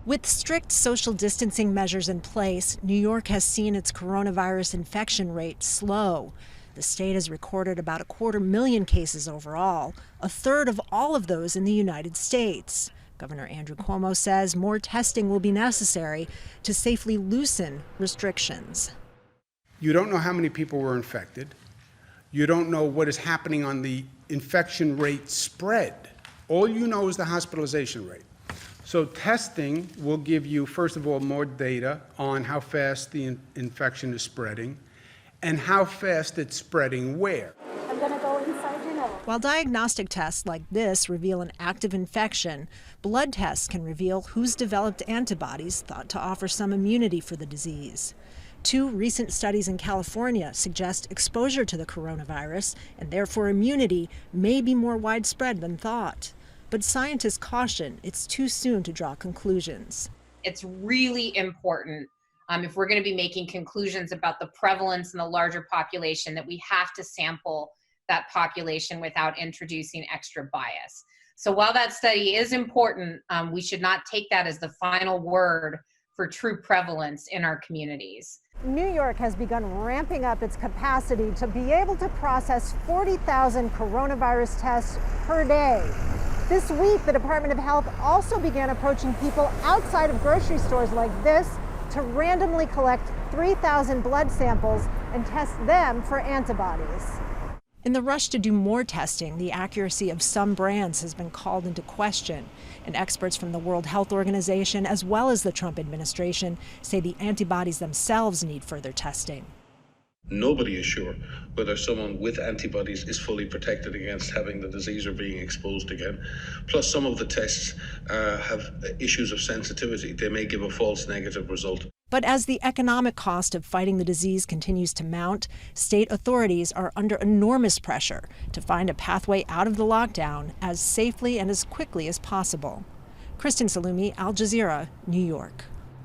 With strict social distancing measures in place, New York has seen its coronavirus infection rate slow. The state has recorded about 250,000 cases overall, a third of all of those in the United States. Governor Andrew Cuomo says more testing will be necessary to safely loosen restrictions. You don't know how many people were infected. You don't know what is happening on the infection rate spread. All you know is the hospitalization rate. So testing will give you, first of all, more data on how fast the infection is spreading and how fast it's spreading where. I'm going to go inside your nose. While diagnostic tests like this reveal an active infection, blood tests can reveal who's developed antibodies thought to offer some immunity for the disease. 2 recent studies in California suggest exposure to the coronavirus and therefore immunity may be more widespread than thought. But scientists caution it's too soon to draw conclusions. It's really important, if we're going to be making conclusions about the prevalence in the larger population, that we have to sample that population without introducing extra bias. So while that study is important, we should not take that as the final word for true prevalence in our communities. New York has begun ramping up its capacity to be able to process 40,000 coronavirus tests per day. This week, the Department of Health also began approaching people outside of grocery stores like this to randomly collect 3,000 blood samples and test them for antibodies. In the rush to do more testing, the accuracy of some brands has been called into question, and experts from the World Health Organization as well as the Trump administration say the antibodies themselves need further testing. Nobody is sure whether someone with antibodies is fully protected against having the disease or being exposed again. Plus, some of the tests have issues of sensitivity. They may give a false negative result. But as the economic cost of fighting the disease continues to mount, state authorities are under enormous pressure to find a pathway out of the lockdown as safely and as quickly as possible. Kristen, Saloomey, Al Jazeera, New York.